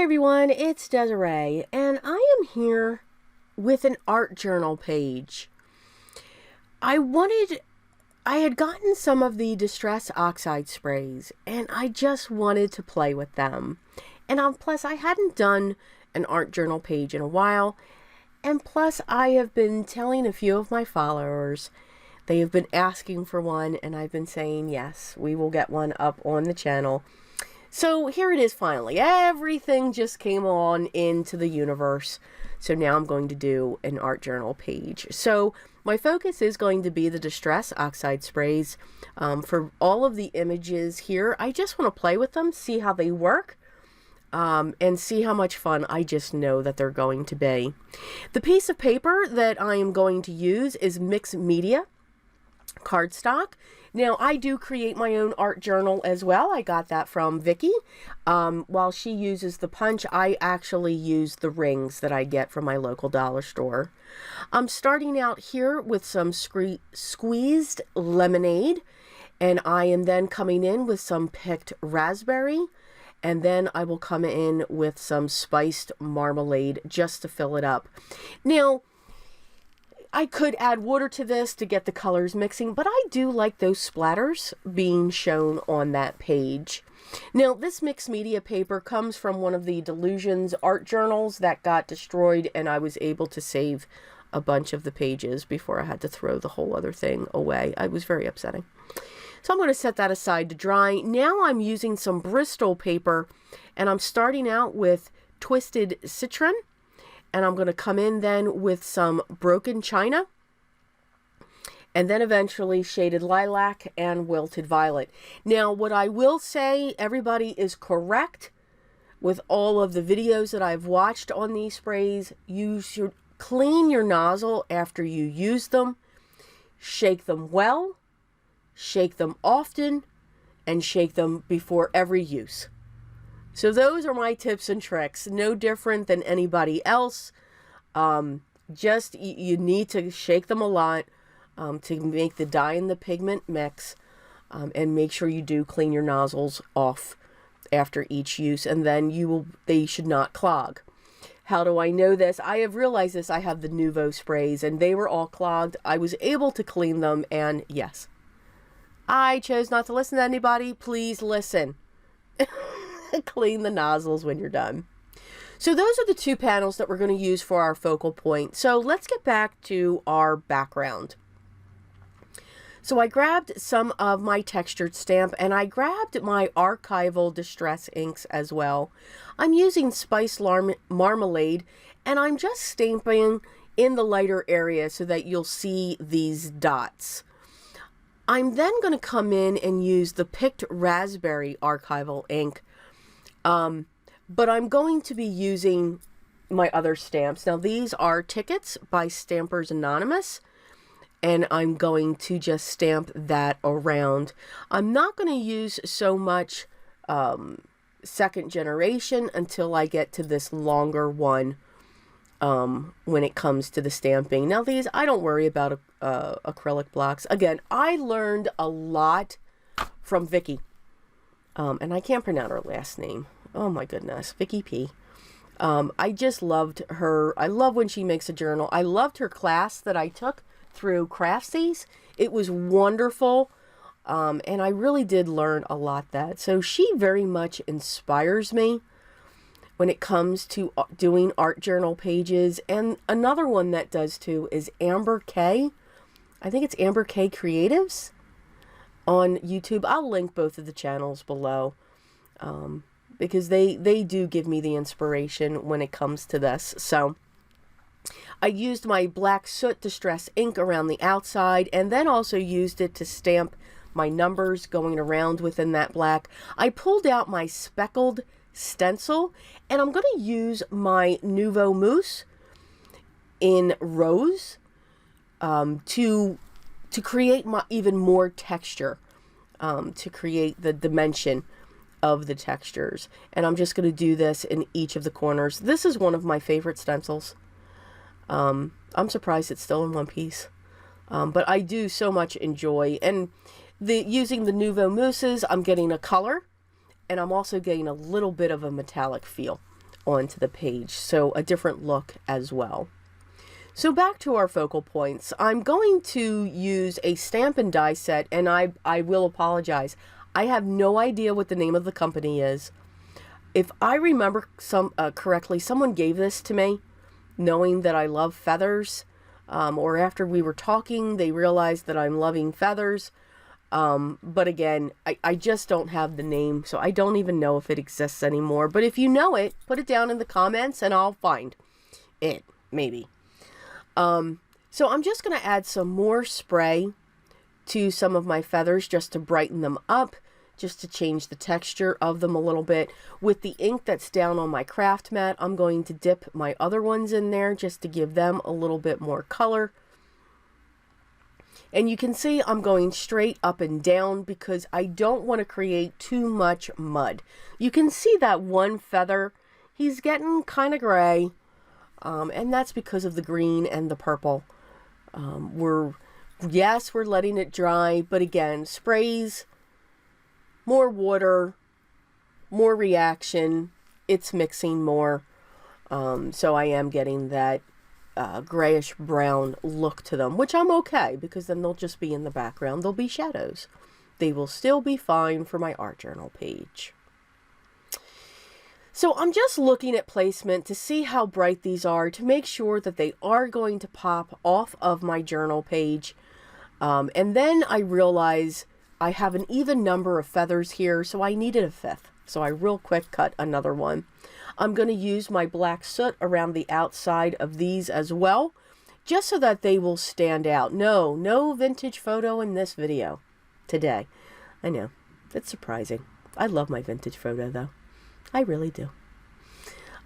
Hi everyone, it's Desiree, and I am here with an art journal page. I had gotten some of the Distress Oxide Sprays, and I just wanted to play with them. And plus, I hadn't done an art journal page in a while, and plus, I have been telling a few of my followers, they have been asking for one, and I've been saying, yes, we will get one up on the channel. So here it is finally. Everything just came on into the universe. So now I'm going to do an art journal page. So my focus is going to be the Distress Oxide Sprays. For all of the images here, I just want to play with them, see how they work, and see how much fun I just know that they're going to be. The piece of paper that I am going to use is mixed media cardstock. Now, I do create my own art journal as well. I got that from Vicky. While she uses the punch, I actually use the rings that I get from my local dollar store. I'm starting out here with some squeezed lemonade, and I am then coming in with some picked raspberry, and then I will come in with some spiced marmalade just to fill it up. Now, I could add water to this to get the colors mixing, but I do like those splatters being shown on that page. Now, this mixed media paper comes from one of the Delusions art journals that got destroyed, and I was able to save a bunch of the pages before I had to throw the whole other thing away. It was very upsetting. So I'm going to set that aside to dry. Now I'm using some Bristol paper, and I'm starting out with twisted Citron. And I'm going to come in then with some broken china, and then eventually shaded lilac and wilted violet. Now, what I will say, everybody is correct with all of the videos that I've watched on these sprays. You should clean your nozzle after you use them, shake them well, shake them often, and shake them before every use. So those are my tips and tricks. No different than anybody else. Just you need to shake them a lot to make the dye and the pigment mix, and make sure you do clean your nozzles off after each use, and then they should not clog. How do I know this? I have realized this. I have the Nuvo sprays, and they were all clogged. I was able to clean them, and yes, I chose not to listen to anybody. Please listen. Clean the nozzles when you're done. So those are the two panels that we're going to use for our focal point. So let's get back to our background. So I grabbed some of my textured stamp, and I grabbed my archival distress inks as well. I'm using Spiced Marmalade, and I'm just stamping in the lighter area so that you'll see these dots. I'm then going to come in and use the picked raspberry archival ink. But I'm going to be using my other stamps. Now, these are tickets by Stampers Anonymous, and I'm going to just stamp that around. I'm not going to use so much second generation until I get to this longer one when it comes to the stamping. Now, these, I don't worry about acrylic blocks. Again, I learned a lot from Vicky. And I can't pronounce her last name. Oh my goodness, Vicky P. I just loved her. I love when she makes a journal. I loved her class that I took through Craftsies. It was wonderful. And I really did learn a lot that. So she very much inspires me when it comes to doing art journal pages. And another one that does too is Amber K. I think it's Amber K Creatives on YouTube. I'll link both of the channels below, because they do give me the inspiration when it comes to this. So I used my black soot distress ink around the outside, and then also used it to stamp my numbers going around within that black. I pulled out my speckled stencil, and I'm going to use my Nuvo mousse in rose to create even more texture, to create the dimension of the textures. And I'm just going to do this in each of the corners. This is one of my favorite stencils. I'm surprised it's still in one piece. But I do so much enjoy, and using the Nuvo mousses, I'm getting a color, and I'm also getting a little bit of a metallic feel onto the page. So a different look as well. So back to our focal points. I'm going to use a stamp and die set, and I will apologize. I have no idea what the name of the company is. If I remember correctly, someone gave this to me, knowing that I love feathers, or after we were talking, they realized that I'm loving feathers. But again, I just don't have the name, so I don't even know if it exists anymore. But if you know it, put it down in the comments and I'll find it, maybe. So I'm just going to add some more spray to some of my feathers just to brighten them up, just to change the texture of them a little bit. With the ink that's down on my craft mat, I'm going to dip my other ones in there just to give them a little bit more color. And you can see I'm going straight up and down because I don't want to create too much mud. You can see that one feather, he's getting kind of gray. And that's because of the green and the purple. We're letting it dry, but again, sprays, more water, more reaction, it's mixing more. So I am getting that grayish brown look to them, which I'm okay, because then they'll just be in the background. They'll be shadows. They will still be fine for my art journal page. So I'm just looking at placement to see how bright these are, to make sure that they are going to pop off of my journal page. And then I realize I have an even number of feathers here, so I needed a fifth. So I real quick cut another one. I'm going to use my black soot around the outside of these as well, just so that they will stand out. No vintage photo in this video today. I know, it's surprising. I love my vintage photo though. I really do.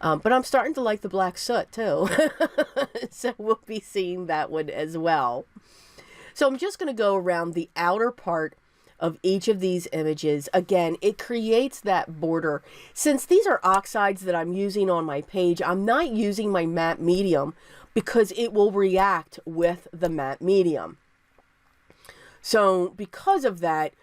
But I'm starting to like the black soot too. So we'll be seeing that one as well. So I'm just going to go around the outer part of each of these images. Again, it creates that border. Since these are oxides that I'm using on my page, I'm not using my matte medium because it will react with the matte medium. So because of that,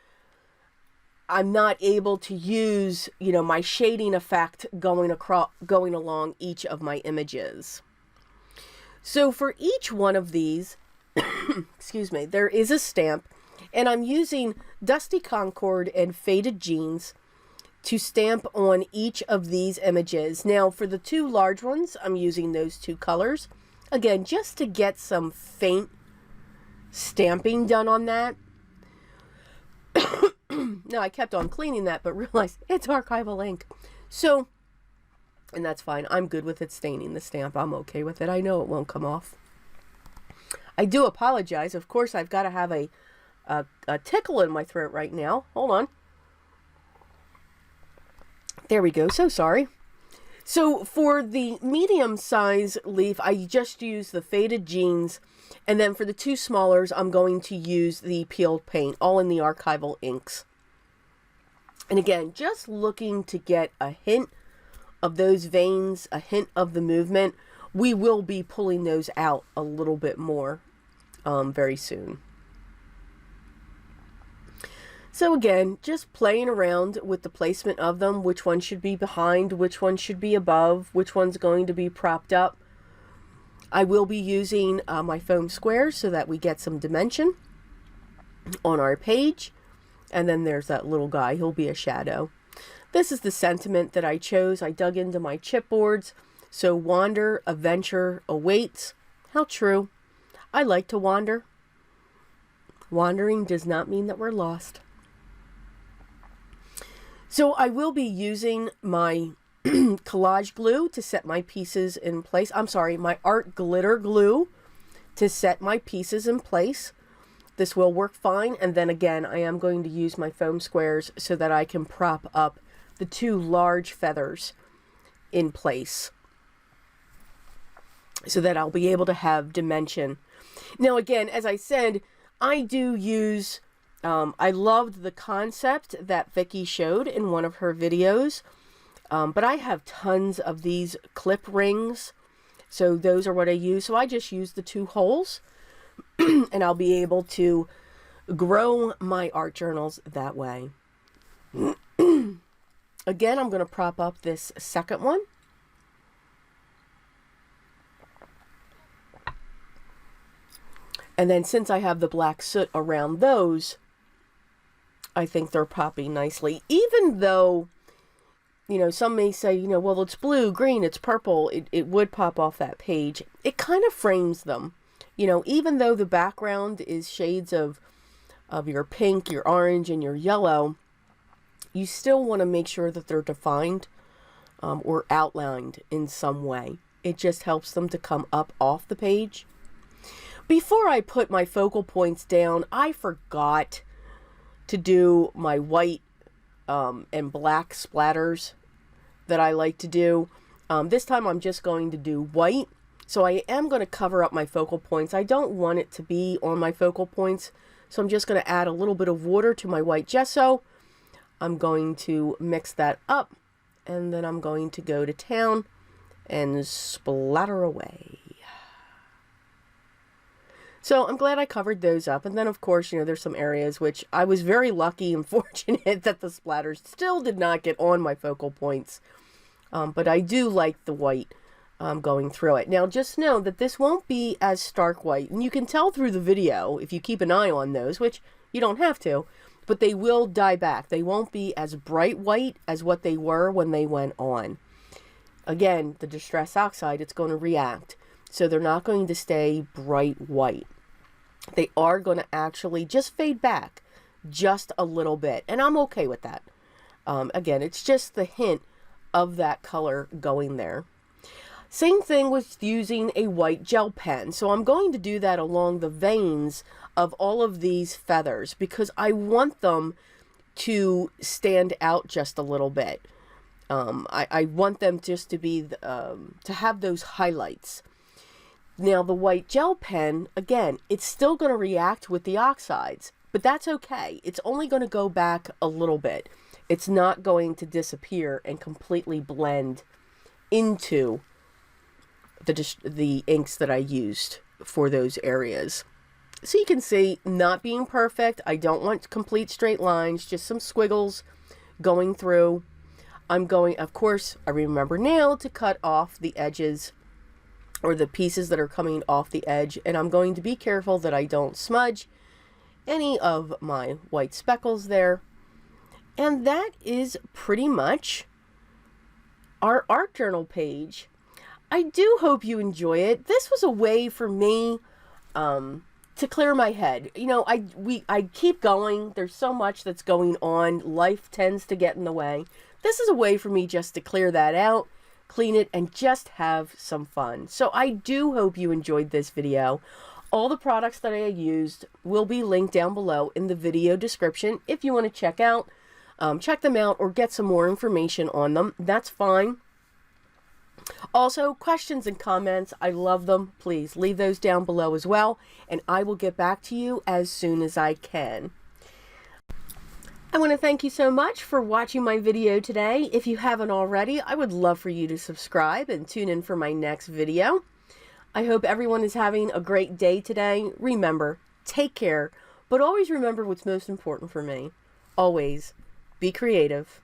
I'm not able to use, my shading effect going along each of my images. So for each one of these, excuse me, there is a stamp, and I'm using Dusty Concord and Faded Jeans to stamp on each of these images. Now for the two large ones, I'm using those two colors. Again, just to get some faint stamping done on that. No, I kept on cleaning that, but realized it's archival ink. So, and that's fine. I'm good with it staining the stamp. I'm okay with it. I know it won't come off. I do apologize. Of course, I've got to have a tickle in my throat right now. Hold on. There we go. So sorry. So for the medium size leaf, I just use the Faded Jeans. And then for the two smallers, I'm going to use the peeled paint, all in the archival inks. And again, just looking to get a hint of those veins, a hint of the movement. We will be pulling those out a little bit more very soon. So again, just playing around with the placement of them, which one should be behind, which one should be above, which one's going to be propped up. I will be using my foam squares so that we get some dimension on our page. And then there's that little guy, he'll be a shadow. This is the sentiment that I chose. I dug into my chipboards. So wander, adventure awaits. How true. I like to wander. Wandering does not mean that we're lost. So I will be using my collage glue to set my pieces in place. I'm sorry, my art glitter glue to set my pieces in place. This will work fine. And then again, I am going to use my foam squares so that I can prop up the two large feathers in place, so that I'll be able to have dimension. Now again, as I said, I do use, I loved the concept that Vicky showed in one of her videos, but I have tons of these clip rings, so those are what I use. So I just use the two holes, and I'll be able to grow my art journals that way. Again, I'm going to prop up this second one. And then since I have the black soot around those, I think they're popping nicely. Even though, you know, some may say, you know, well, it's blue, green, it's purple. It would pop off that page. It kind of frames them. You know, even though the background is shades of your pink, your orange, and your yellow, you still want to make sure that they're defined or outlined in some way. It just helps them to come up off the page. Before I put my focal points down, I forgot to do my white and black splatters that I like to do. This time I'm just going to do white. So I am going to cover up my focal points. I don't want it to be on my focal points. So I'm just going to add a little bit of water to my white gesso. I'm going to mix that up. And then I'm going to go to town and splatter away. So I'm glad I covered those up. And then, of course, you know, there's some areas which I was very lucky and fortunate that the splatters still did not get on my focal points. But I do like the white going through it. Now, just know that this won't be as stark white. And you can tell through the video if you keep an eye on those, which you don't have to. But they will dye back. They won't be as bright white as what they were when they went on. Again, the Distress Oxide, it's going to react. So they're not going to stay bright white. They are going to actually just fade back just a little bit. And I'm okay with that. Again, it's just the hint of that color going there. Same thing with using a white gel pen. So I'm going to do that along the veins of all of these feathers because I want them to stand out just a little bit. I want them just to be, to have those highlights. Now the white gel pen, again, it's still going to react with the oxides, but that's okay. It's only going to go back a little bit. It's not going to disappear and completely blend into the inks that I used for those areas. So you can see, not being perfect. I don't want complete straight lines, just some squiggles going through. I'm going, of course, I remember now to cut off the edges or the pieces that are coming off the edge, and I'm going to be careful that I don't smudge any of my white speckles there. And that is pretty much our art journal page. I do hope you enjoy it. This was a way for me to clear my head. You know, I keep going. There's so much that's going on. Life tends to get in the way. This is a way for me just to clear that out, clean it, and just have some fun. So I do hope you enjoyed this video. All the products that I used will be linked down below in the video description. If you want to check them out or get some more information on them, that's fine. Also, questions and comments, I love them. Please leave those down below as well, and I will get back to you as soon as I can. I want to thank you so much for watching my video today. If you haven't already, I would love for you to subscribe and tune in for my next video. I hope everyone is having a great day today. Remember, take care, but always remember what's most important for me. Always be creative.